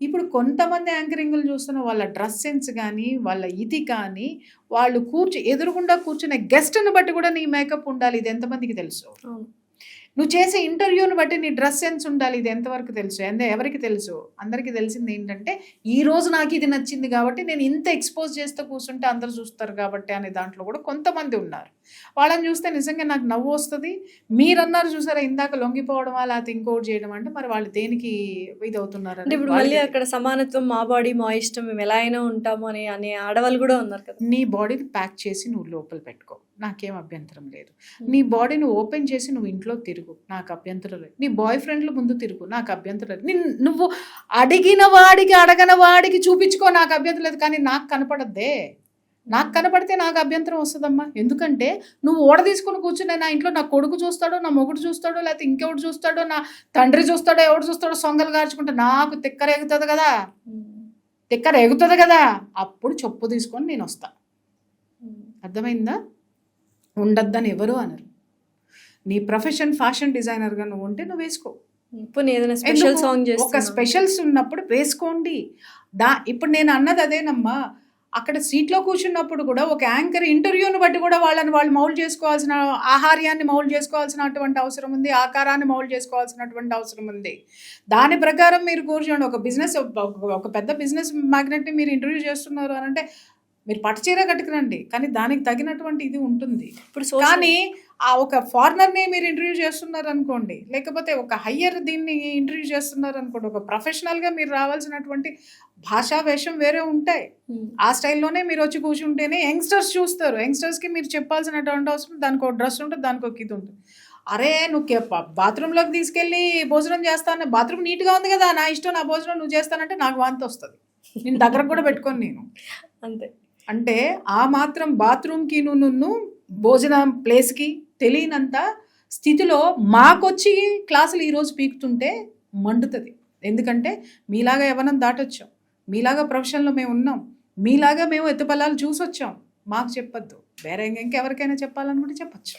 ఇప్పుడు కొంతమంది యాంకరింగ్‌లు చూస్తున్న వాళ్ళ డ్రెస్ సెన్స్ గాని, వాళ్ళ ఇది కానీ, వాళ్ళు ఎదురుగుండా కూర్చునే గెస్ట్‌ని బట్టి కూడా నీ మేకప్ ఉండాలి. ఇది ఎంతమందికి తెలుసు? అవును. నువ్వు చేసే ఇంటర్వ్యూని బట్టి నీ డ్రెస్ సెన్స్ ఉండాలి. ఇది ఎంతవరకు తెలుసు? ఎవరికి తెలుసు? అందరికీ తెలిసిందేంటంటే, ఈరోజు నాకిది నచ్చింది గాబట్టి, నేను ఇంత ఎక్స్‌పోజ్ చేస్తూ కూర్చుంటే అందరూ చూస్తారు గాబట్టి అనే దాంట్లో కూడా కొంతమంది ఉన్నారు. వాళ్ళని చూస్తే నిజంగా నాకు నవ్వొస్తది. మీరన్నారు చూసారా ఇందాక లొంగిపోవడమా, లేతే ఇంకోటి చేయడం అంటే, మరి వాళ్ళు దేనికి అంటే ఇదవుతున్నారని ఇప్పుడు మళ్ళీ అక్కడ సమానత్వం, మా బాడీ మా ఇష్టం, మేము ఎలా అయినా ఉంటాము అనే ఆడవాళ్ళు గూడా ఉన్నారు కదా! నీ బాడీని ప్యాక్ చేసి నువ్వు లోపల పెట్టుకో. నాకేం అభ్యంతరం లేదు. నీ బాడీని ఓపెన్ చేసి నువ్వు ఇంట్లో తిరుగు. నాకు అభ్యంతరం లేదు. నీ బాయ్ ఫ్రెండ్‌ల ముందు తిరుగు. నాకు అభ్యంతరం లేదు. నువ్వు అడిగిన వాడికి, అడగని వాడికి చూపించుకో. నాకు అభ్యంతరం లేదు. కానీ నాకు కనపడద్దే. నాకు కనపడితే నాకు అభ్యంతరం వస్తదమ్మా. ఎందుకంటే నువ్వు ఓడ తీసుకొని కూర్చునే నా ఇంట్లో నా కొడుకు చూస్తాడో, నా మొగుడు చూస్తాడో, లేకపోతే ఇంకెవడు చూస్తాడో, నా తండ్రి చూస్తాడో, ఎవడు చూస్తాడో సొంగలు గార్చుకుంటే నాకు తిక్కరేగుతది కదా! తిక్కరేగుతది కదా! అప్పుడు చెప్పు తీసుకొని నేనొస్తా. అర్థమైందా? ఉండొద్దని ఎవరు అనరు. నీ ప్రొఫెషన్ ఫ్యాషన్ డిజైనర్‌గా నువ్వు ఉంటే నువ్వు వేసుకో. పోనీ ఏదైనా స్పెషల్ ఎందుకు? సాంగ్ ఒక చేస్తున్నా స్పెషల్స్ ఉన్నప్పుడు వేసుకోండి. ఇప్పుడు నేను అన్నది అదేనమ్మా. అక్కడ సీట్‌లో కూర్చున్నప్పుడు కూడా ఒక యాంకర్ ఇంటర్వ్యూని బట్టి కూడా వాళ్ళు మౌల్డ్ చేసుకోవాల్సిన ఆహార్యాన్ని మౌల్డ్ చేసుకోవాల్సినటువంటి అవసరం ఉంది. ఆకారాన్ని మౌల్డ్ చేసుకోవాల్సినటువంటి అవసరం ఉంది. దాని ప్రకారం మీరు కూర్చోండి. ఒక పెద్ద బిజినెస్ మ్యాగ్నెట్‌ని మీరు ఇంటర్వ్యూ చేస్తున్నారు అనంటే మీరు పట్టు చీర కట్టుకురండి. కానీ దానికి తగినటువంటి ఇది ఉంటుంది. ఇప్పుడు కానీ ఆ ఒక ఫారినర్‌ని మీరు ఇంటర్వ్యూ చేస్తున్నారనుకోండి, లేకపోతే ఒక హయ్యర్ దీన్ని ఇంటర్వ్యూ చేస్తున్నారనుకోండి, ఒక ప్రొఫెషనల్‌గా మీరు రావాల్సినటువంటి భాషా వేషం వేరే ఉంటాయి. ఆ స్టైల్‌లోనే మీరొచ్చి కూర్చుంటేనే యంగ్‌స్టర్స్ చూస్తారు. యంగ్‌స్టర్స్‌కి మీరు చెప్పాల్సినటువంటి అవసరం దానికో డ్రెస్ ఉంటది, దానికొక ఇది ఉంటుంది. అరే! నువ్వు బాత్రూమ్‌లోకి తీసుకెళ్ళి భోజనం చేస్తాను. బాత్రూమ్ నీట్‌గా ఉంది కదా! నా ఇష్టం నా భోజనం నువ్వు చేస్తానంటే నాకు వాంతొస్తది. నేను దగ్గరకు కూడా పెట్టుకోను నేను. అంతే. అంటే ఆ మాత్రం బాత్రూమ్‌కి నువ్వు భోజనం ప్లేస్‌కి తెలియనంత స్థితిలో మాకొచ్చి క్లాసులు ఈరోజు పీకుతుంటే మండుతది. ఎందుకంటే మీలాగా యవ్వనం దాటొచ్చాం. మీలాగా ప్రొఫెషన్‌లో మేమున్నాం. మీలాగా మేము ఎత్తుపల్లాలు చూసొచ్చాం. మాకు చెప్పొద్దు. వేరే ఇంకెవరికైనా చెప్పాలనుకుంటే చెప్పొచ్చు.